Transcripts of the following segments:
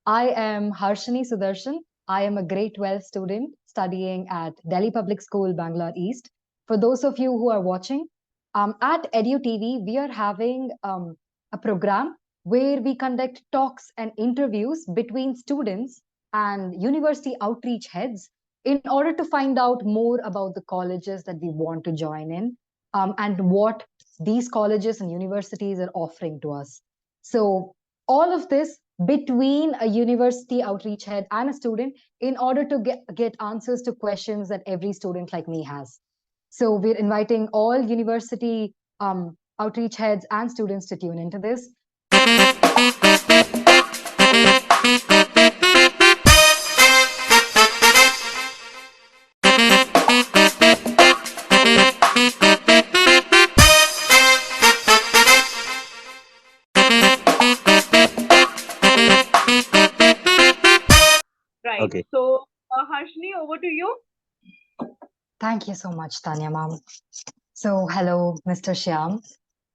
I am Harshini Sudarshan. I am a grade 12 student studying at Delhi Public School, Bangalore East. For those of you who are watching, at EDU TV, we are having a program where we conduct talks and interviews between students and university outreach heads in order to find out more about the colleges that we want to join in, and what these colleges and universities are offering to us. So all of this between a university outreach head and a student in order to get answers to questions that every student like me has. So we're inviting all university outreach heads and students to tune into this. Right. Okay. So, Harshini, over to you. Thank you so much, Tanya ma'am. So hello, Mr. Shyam.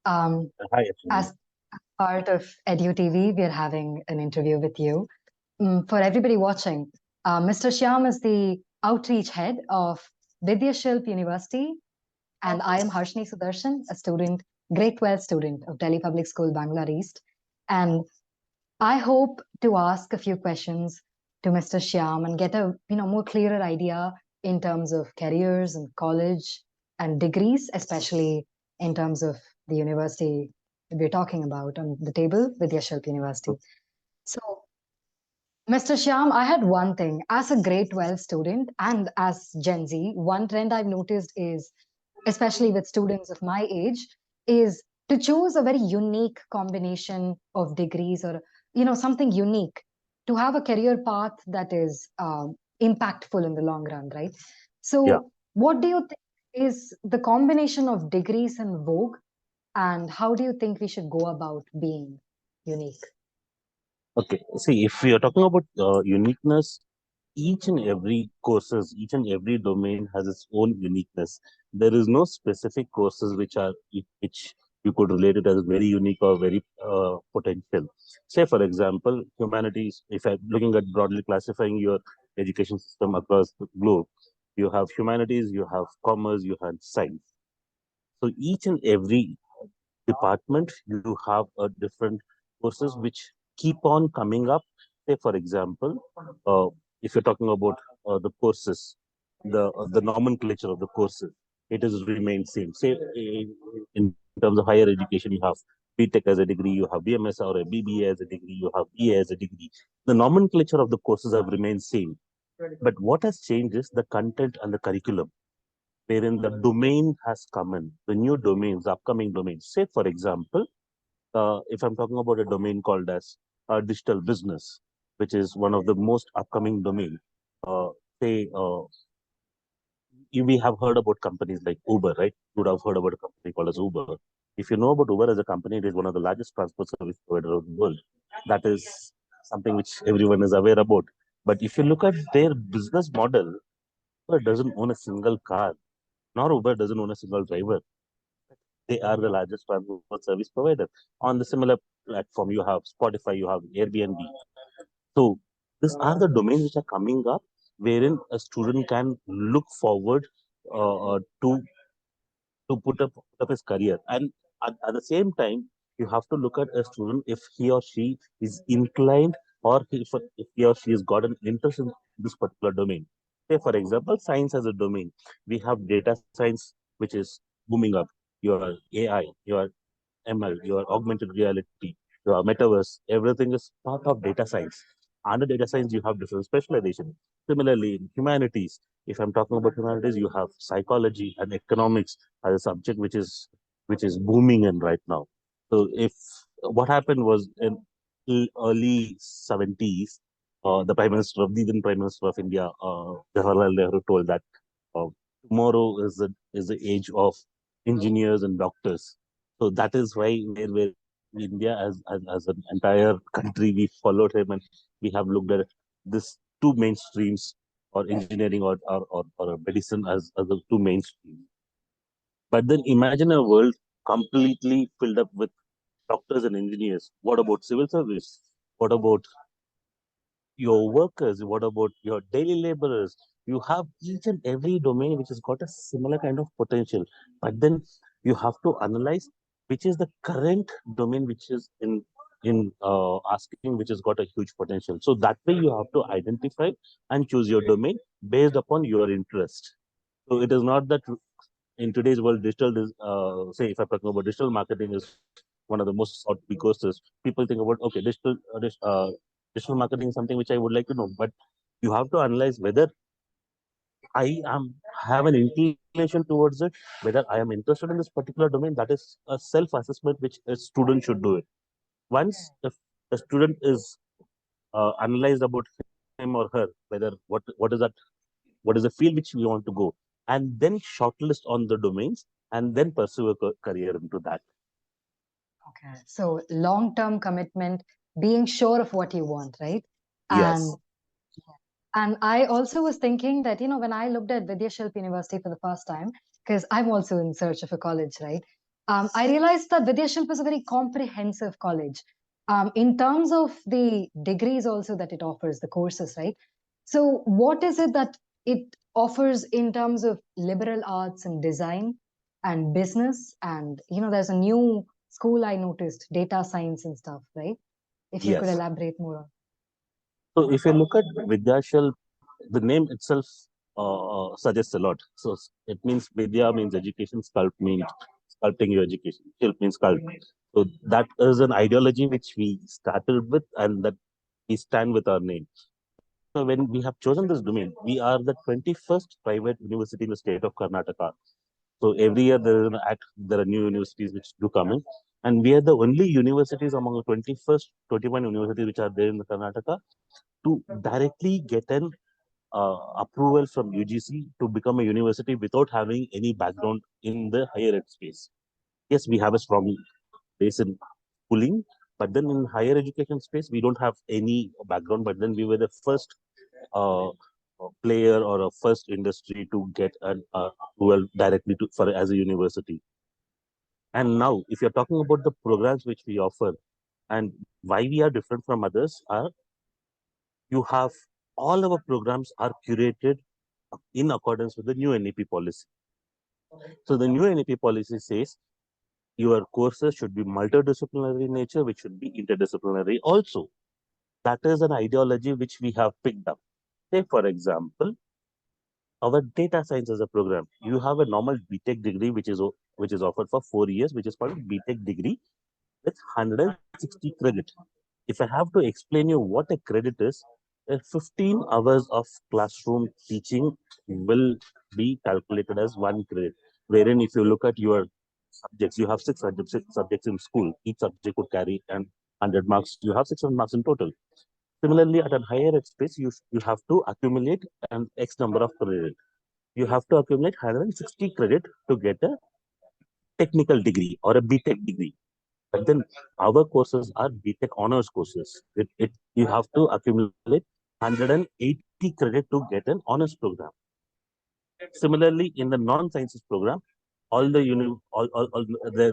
Hi, Ashwini. As part of EDU TV, we are having an interview with you. For everybody watching, Mr. Shyam is the outreach head of Vidyashilp University, and I am Harshini Sudarshan, a student, grade 12 student of Delhi Public School, Bangalore East. And I hope to ask a few questions to Mr. Shyam and get a more clearer idea in terms of careers and college and degrees, especially in terms of the university we're talking about on the table, Vidyashilp University. So, Mr. Shyam, I had one thing. As a grade 12 student and as Gen Z, one trend I've noticed is, especially with students of my age, is to choose a very unique combination of degrees or, something unique to have a career path that is impactful in the long run, right? Yeah. So, what do you think is the combination of degrees in vogue, and how do you think we should go about being unique? Okay. See, if we are talking about uniqueness, each and every courses, each and every domain has its own uniqueness. There is no specific courses which you could relate it as very unique or very potential. Say, for example, humanities. If I'm looking at broadly classifying your education system across the globe, you have humanities, you have commerce, you have science. So each and every department, you have a different courses which keep on coming up. Say, for example, if you're talking about the courses, the nomenclature of the courses, it has remained same. Say, in terms of higher education, you have BTech as a degree, you have BMS or a BBA as a degree, you have BA as a degree. The nomenclature of the courses have remained same. But what has changed is the content and the curriculum wherein the domain has come in, the new domains, upcoming domains. Say, for example, if I'm talking about a domain called as digital business, which is one of the most upcoming domain. Uh, say, you may have heard about companies like Uber, right? You would have heard about a company called as Uber. If you know about Uber as a company, it is one of the largest transport service provider of the world. That is something which everyone is aware about. But if you look at their business model, Uber doesn't own a single car, nor Uber doesn't own a single driver. They are the largest transport service provider. On the similar platform, you have Spotify, you have Airbnb. So these are the domains which are coming up, wherein a student can look forward to put up his career. And at the same time, you have to look at a student if he or she is inclined, or if he or she has got an interest in this particular domain. Say, for example, science as a domain. We have data science, which is booming up. Your AI, your ML, your augmented reality, your metaverse, everything is part of data science. Under data science, you have different specialization. Similarly, in humanities, if I'm talking about humanities, you have psychology and economics as a subject which is booming in right now. So if what happened was in early 70s, the then Prime Minister of India, Jawaharlal Nehru, told that uh, tomorrow is the age of engineers and doctors. So that is why where India as an entire country, we followed him, and we have looked at this two mainstreams, or engineering, or medicine as the two mainstreams. But then imagine a world completely filled up with doctors and engineers. What about civil service? What about your workers? What about your daily laborers? You have each and every domain which has got a similar kind of potential, but then you have to analyze which is the current domain which is in asking, which has got a huge potential. So that way you have to identify and choose your domain based upon your interest. So it is not that in today's world, say if I'm talking about digital marketing is one of the most sought courses. People think about, okay, digital marketing is something which I would like to know, but you have to analyze whether I am have an inclination towards it, whether I am interested in this particular domain. That is a self-assessment which a student should do it. Once the student is analyzed about him or her, whether what is the field which we want to go, and then shortlist on the domains, and then pursue a career into that. Okay. So long-term commitment, being sure of what you want, right? Yes. And I also was thinking that, when I looked at Vidyashilp University for the first time, because I'm also in search of a college, right? I realized that Vidyashilp is a very comprehensive college in terms of the degrees also that it offers, the courses, right? So what is it that it offers in terms of liberal arts and design and business? And, there's a new school I noticed, data science and stuff, right? If you could Yes. elaborate more on. So if you look at Vidyashilp, the name itself suggests a lot. So it means Vidya means education, Sculpt means sculpting your education, Shilp means sculpt. So that is an ideology which we started with, and that we stand with our name. So when we have chosen this domain, we are the 21st private university in the state of Karnataka. So every year there is an act, there are new universities which do come in. And we are the only universities among the 21st, 21 universities which are there in the Karnataka to directly get an approval from UGC to become a university without having any background in the higher ed space. Yes, we have a strong base in schooling, but then in higher education space, we don't have any background. But then we were the first player or a first industry to get an approval directly for as a university. And now, if you're talking about the programs which we offer and why we are different from others, are you have all our programs are curated in accordance with the new NEP policy. So the new NEP policy says your courses should be multidisciplinary in nature, which should be interdisciplinary also. That is an ideology which we have picked up. Say, for example, our data science as a program. You have a normal BTech degree, which is offered for 4 years, which is called BTech degree with 160 credit. If I have to explain you what a credit is, 15 hours of classroom teaching will be calculated as 1 credit. Wherein, if you look at your subjects, you have six subjects in school. Each subject would carry 100 marks. You have 600 marks in total. Similarly, at a higher ed space, you have to accumulate an X number of credit. You have to accumulate 160 credit to get a technical degree or a BTech degree. But then our courses are BTech honors courses. You have to accumulate 180 credit to get an honors program. Similarly, in the non-sciences program, all the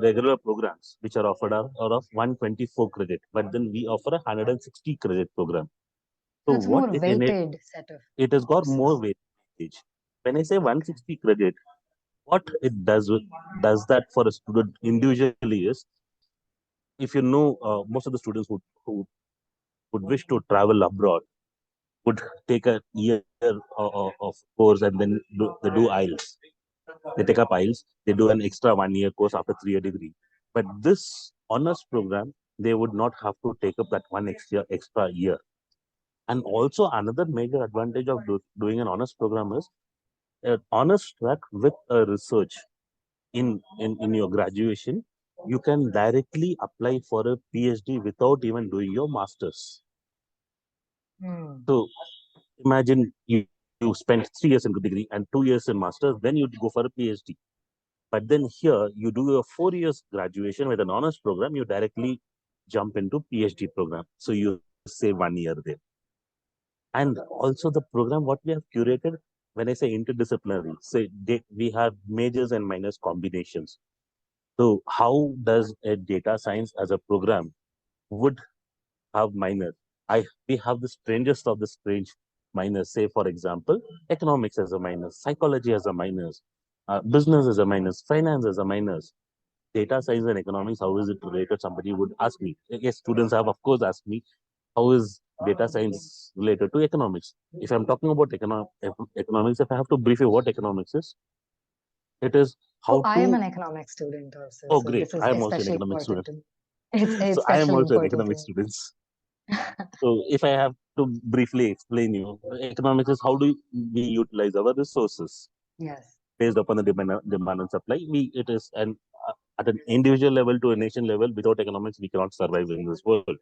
regular programs which are offered are of 124 credit, but then we offer a 160 credit program. So It's more weighted set of it has got courses. more weightage. When I say 160 credit, what it does that for a student individually is, if you know, most of the students who would wish to travel abroad would take a year of course, and then they do IELTS. They take up IELTS, they do an extra 1 year course after 3 year degree. But this honors program, they would not have to take up that one extra year. And also another major advantage of doing an honors program is an honors track with a research in your graduation. You can directly apply for a PhD without even doing your master's. So imagine you spend 3 years in degree and 2 years in master's, then you go for a PhD. But then here you do a 4 years graduation with an honors program, you directly jump into PhD program. So you save 1 year there. And also the program, what we have curated, when I say interdisciplinary, say we have majors and minors combinations. So how does a data science as a program would have minor? we have the strangest of the strange minors. Say, for example, economics as a minus, psychology as a minus, business as a minus, finance as a minus, data science and economics. How is it related? Somebody would ask me. Yes, students have, of course, asked me, how is data science related to economics? If I'm talking about economics, if I have to brief you what economics is, it is Oh, how I am to. an economics student also, Oh, so great! this is I am also an especially economics important student. to me. It's So I am especially also an important to economics me. student. So if I have to briefly explain you, economics is how do we utilize our resources Yes. based upon the demand and supply. It is at an individual level to a nation level. Without economics, we cannot survive in this world.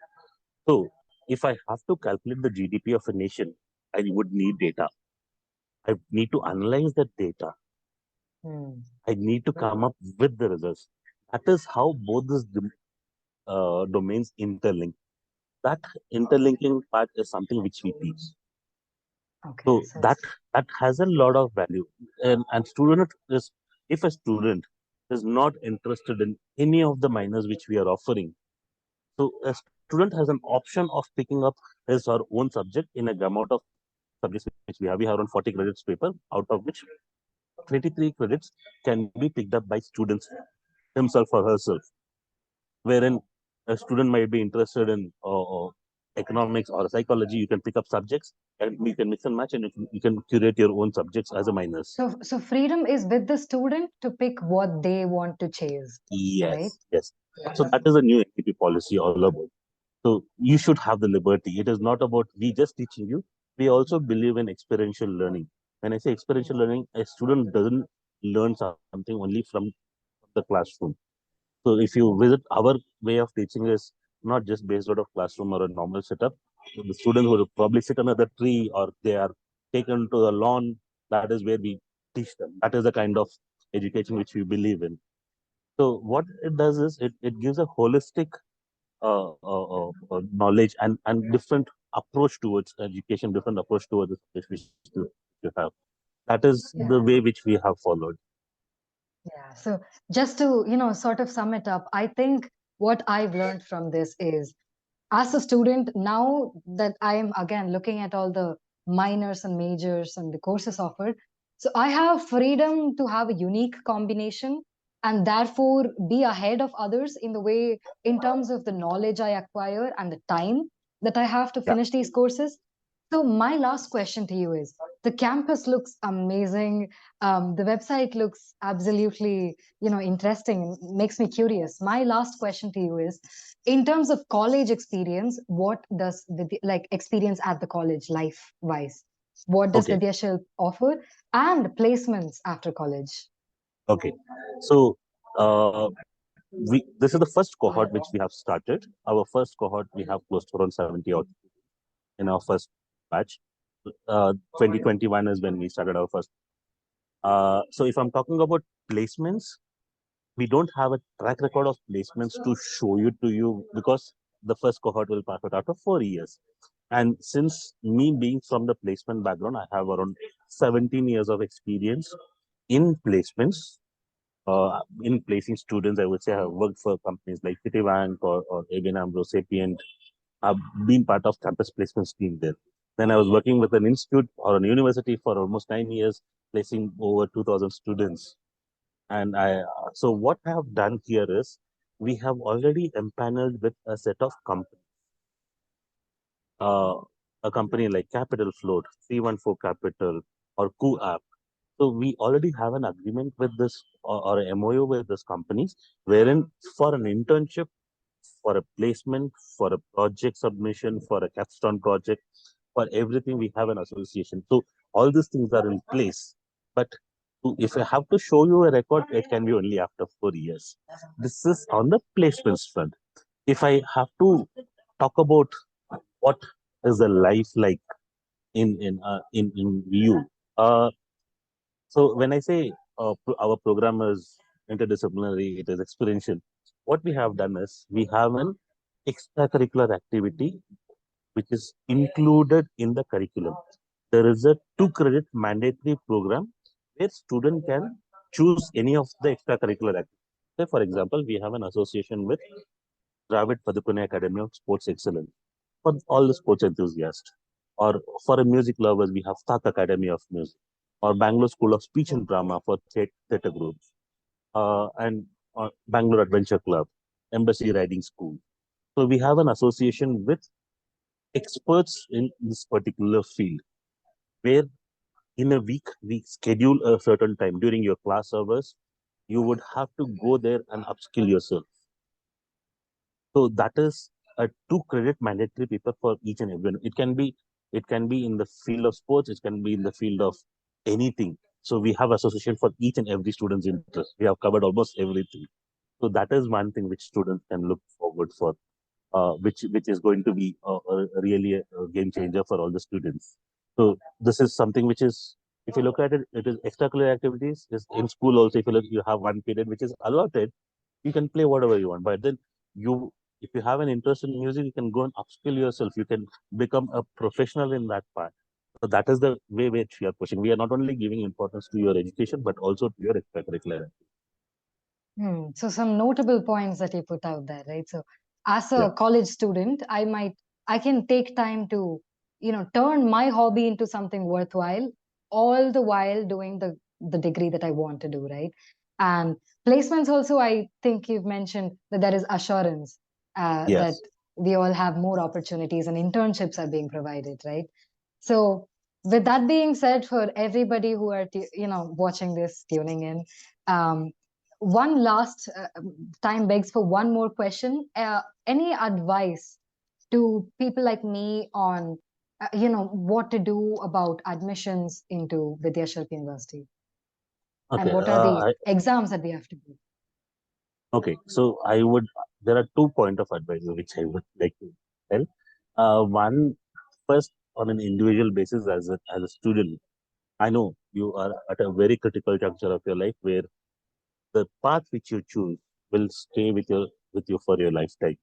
So if I have to calculate the GDP of a nation, I would need data. I need to analyze that data. Hmm. I need to come up with the results. That is how both these domains interlink. That interlinking part is something which we teach. Okay, So so that has a lot of value. And student is, if a student is not interested in any of the minors which we are offering, so a student has an option of picking up his or own subject in a gamut of subjects which we have. We have around 40 credits paper, out of which 23 credits can be picked up by students himself or herself, wherein a student might be interested in economics or psychology. You can pick up subjects and you can mix and match, and you can curate your own subjects as a minors. so freedom is with the student to pick what they want to chase, right? Yes. So that is a new APP policy all about. So you should have the liberty. It is not about we just teaching you. We also believe in experiential learning. When I say experiential learning, a student doesn't learn something only from the classroom. So if you visit, our way of teaching is not just based out of classroom or a normal setup. The students will probably sit under the tree or they are taken to the lawn. That is where we teach them. That is the kind of education which we believe in. So what it does is it gives a holistic knowledge and different approach towards education, different approach towards this which you have. That is the way which we have followed. Yeah. So just to, sort of sum it up, I think what I've learned from this is, as a student, now that I am again looking at all the minors and majors and the courses offered, so I have freedom to have a unique combination and therefore be ahead of others in the way, in terms of the knowledge I acquire and the time that I have to Yeah. finish these courses. So my last question to you is, the campus looks amazing. The website looks absolutely, interesting, makes me curious. My last question to you is, in terms of college experience, what does like experience at the college life wise, what does Okay. Vidyashilp offer, and placements after college? Okay. So this is the first cohort which we have started. Our first cohort, we have close to around 70 odd in our first batch. 2021 is when we started our first. So if I'm talking about placements, we don't have a track record of placements to show you to you because the first cohort will pass out after 4 years. And since me being from the placement background, I have around 17 years of experience in placements, in placing students. I would say I have worked for companies like Citibank or ABN AMRO, Sapient. I've been part of campus placement scheme there. Then I was working with an institute or a university for almost 9 years, placing over 2,000 students. And so what I have done here is we have already empaneled with a set of companies. A company like Capital Float, 314 Capital, or App. So we already have an agreement with this or a MOU with this companies, wherein for an internship, for a placement, for a project submission, for a capstone project, for everything we have an association. So all these things are in place. But if I have to show you a record, it can be only after 4 years. This is on the placements front. If I have to talk about what is the life like in VU, so when I say our program is interdisciplinary, it is experiential. What we have done is we have an extracurricular activity which is included in the curriculum. There is a 2 credit mandatory program where student can choose any of the extracurricular activities. Say, for example, we have an association with Dravid Padukone Academy of Sports Excellence. for all the sports enthusiasts. Or for a music lovers, we have Tak Academy of Music, or Bangalore School of Speech and Drama for theatre groups, and Bangalore Adventure Club, Embassy Riding School. So we have an association with experts in this particular field, where in a week we schedule a certain time during your class hours. You would have to go there and upskill yourself. So that is a two credit mandatory paper for each and everyone. It can be in the field of sports, it can be in the field of anything. So we have association for each and every student's interest. We have covered almost everything. So that is one thing which students can look forward for, which is going to be really a game changer for all the students. So this is something which is, if you look at it, it is extracurricular activities. Is in school also, if you look, you have one period which is allotted, you can play whatever you want. But then you, if you have an interest in music, you can go and upskill yourself. You can become a professional in that part. So that is the way which we are pushing. We are not only giving importance to your education, but also to your extracurricular. So some notable points that you put out there, right? So as a Yeah. college student, I can take time to, turn my hobby into something worthwhile, all the while doing the degree that I want to do, right? And placements also, I think you've mentioned that there is assurance, that Yes. we all have more opportunities and internships are being provided, right? So with that being said, for everybody who are, watching this, tuning in, um, one last time begs for one more question. Any advice to people like me on, what to do about admissions into Vidyashilp University? And Okay. what are the exams that we have to do? Okay. So there are 2 points of advice which I would like to tell. One, first, on an individual basis, as a student, I know you are at a very critical juncture of your life where the path which you choose will stay with you for your lifetime.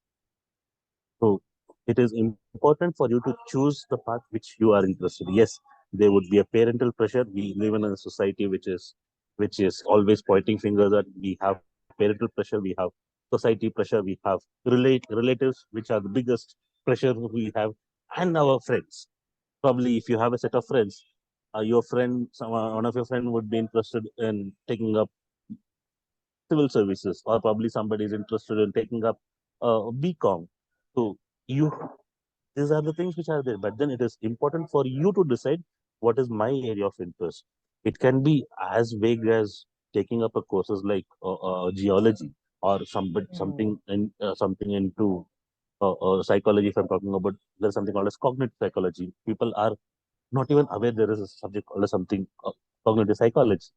So it is important for you to choose the path which you are interested. Yes, there would be a parental pressure. We live in a society which is always pointing fingers at. We have parental pressure, we have society pressure, we have relatives, which are the biggest pressure we have, and our friends. Probably, if you have a set of friends, one of your friend would be interested in taking up civil services, or probably somebody is interested in taking up BCom. So you, these are the things which are there. But then it is important for you to decide what is my area of interest. It can be as vague as taking up a courses like geology, or Mm. something into psychology. If I'm talking about, there's something called as cognitive psychology. People are not even aware there is a subject called as something cognitive psychology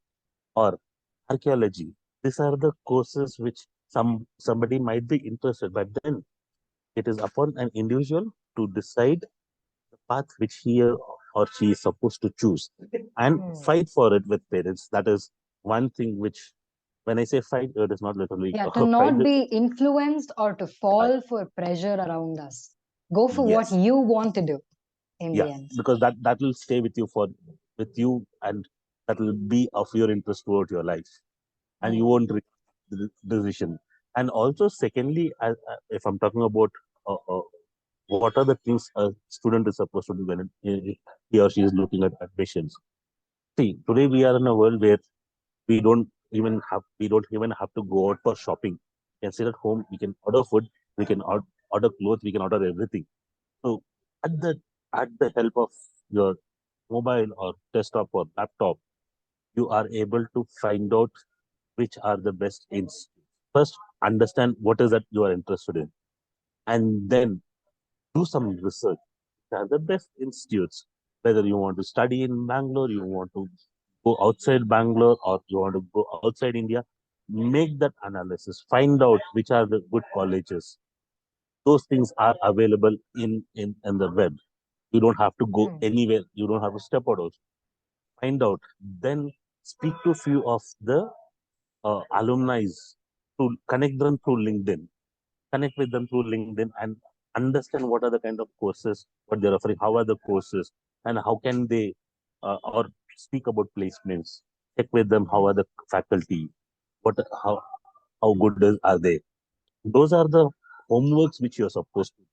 or archaeology. These are the courses which somebody might be interested, but then it is upon an individual to decide the path which he or she is supposed to choose, and Mm. fight for it with parents. That is one thing which, when I say fight, it is not literally Yeah, to a fight not with. be influenced or to fall for pressure around us. Go for what Yes, you want to do in yeah, the end. because that will stay with you, and that will be of your interest throughout your life, and you Mm. won't regret the decision. And also, secondly, if I'm talking about what are the things a student is supposed to do when he or she is looking at admissions. See, today we are in a world where we don't even have to go out for shopping. We can sit at home, we can order food, we can order clothes, we can order everything. So at the at the help of your mobile or desktop or laptop, you are able to find out which are the best ins. First, understand what is that you are interested in, and then do some research. Which are the best institutes? Whether you want to study in Bangalore, you want to go outside Bangalore, or you want to go outside India, make that analysis. Find out which are the good colleges. Those things are available in the web. You don't have to go Mm. anywhere. You don't have to step out. Find out. Then speak to few of the alumni, to connect them through LinkedIn. Connect with them through LinkedIn and understand what are the kind of courses, what they're offering, how are the courses, and how can they, or speak about placements. Check with them how are Mm. the faculty, what how good are they. Those are the homeworks which you're supposed to.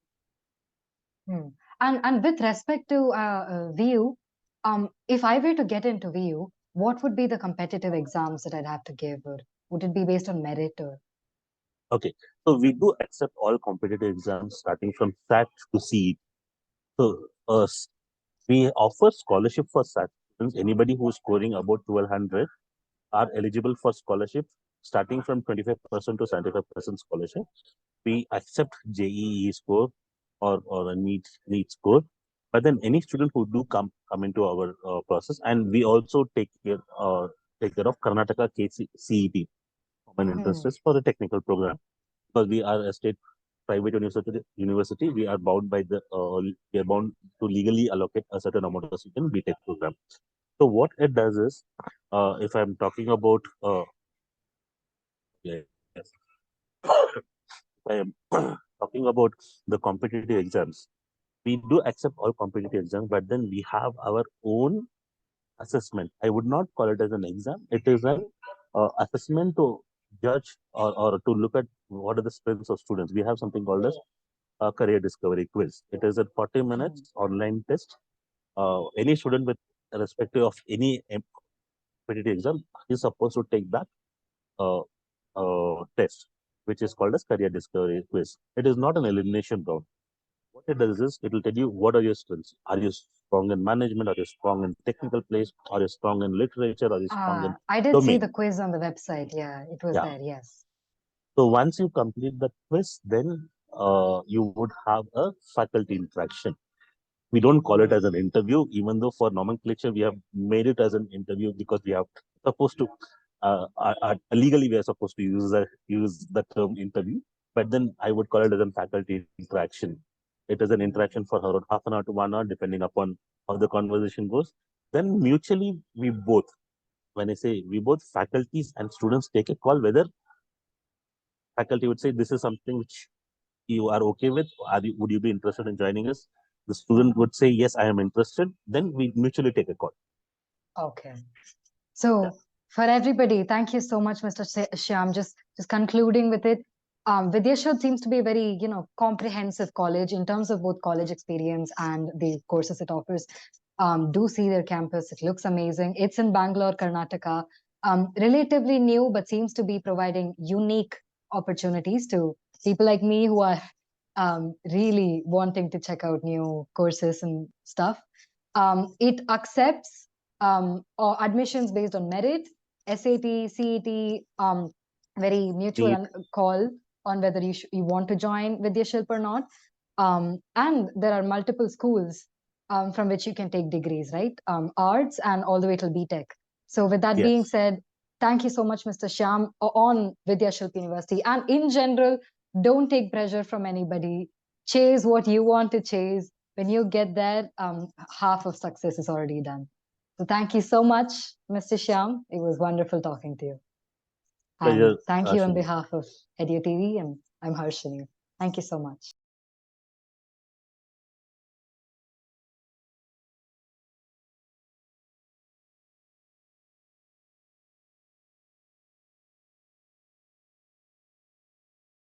And with respect to VU, if I were to get into VU, what would be the competitive exams that I'd have to give, or would it be based on merit or? Okay, so we do accept all competitive exams starting from SAT to CET. So we offer scholarship for SAT students. Anybody who is scoring about 1200 are eligible for scholarship starting from 25% to 75% scholarship. We accept JEE score or a NEET score. But then any student who do come into our process, and we also take care of Karnataka CET, common interest test for the technical program, because we are a state private university. We are bound by we are bound to legally allocate a certain amount of seat in BTech program. So what it does is, if I'm talking about yes, if I am talking about the competitive exams, we do accept all competitive exams, but then we have our own assessment. I would not call it as an exam. It is an assessment to judge or to look at what are the strengths of students. We have something called as a career discovery quiz. It is a 40 minutes online test. Any student with irrespective of any competitive exam is supposed to take that uh, test, which is called as career discovery quiz. It is not an elimination round. What it does is it will tell you what are your strengths. Are you strong in management? Are you strong in technical place? Are you strong in literature? Are you strong in I did see domain? the quiz on the website. Yeah, it was Yeah. there. Yes. So once you complete the quiz, then you would have a faculty interaction. We don't call it as an interview, even though for nomenclature we have made it as an interview because we have supposed to legally we are supposed to use the term interview. But then I would call it as a faculty interaction. It is an interaction for around half an hour to 1 hour, depending upon how the conversation goes. Then mutually we both, when I say we both, faculties and students take a call whether faculty would say this is something which you are okay with. Would you be interested in joining us? The student would say, yes, I am interested. Then we mutually take a call. Okay. So for everybody, thank you so much, Mr. Shyam. Just concluding with it, Vidyashilp seems to be a very, comprehensive college in terms of both college experience and the courses it offers. Do see their campus. It looks amazing. It's in Bangalore, Karnataka. Relatively new, but seems to be providing unique opportunities to people like me who are really wanting to check out new courses and stuff. It accepts or admissions based on merit, SAT, CET, very mutual call on whether you want to join Vidyashilp or not. And there are multiple schools from which you can take degrees, right? Arts and all the way till BTech. So with that being said, thank you so much, Mr. Shyam, on Vidyashilp University. And in general, don't take pressure from anybody. Chase what you want to chase. When you get there, half of success is already done. So thank you so much, Mr. Shyam. It was wonderful talking to you. Pleasure, And thank you on Ashwini. behalf of EDU TV, and I'm Harshini. Thank you so much.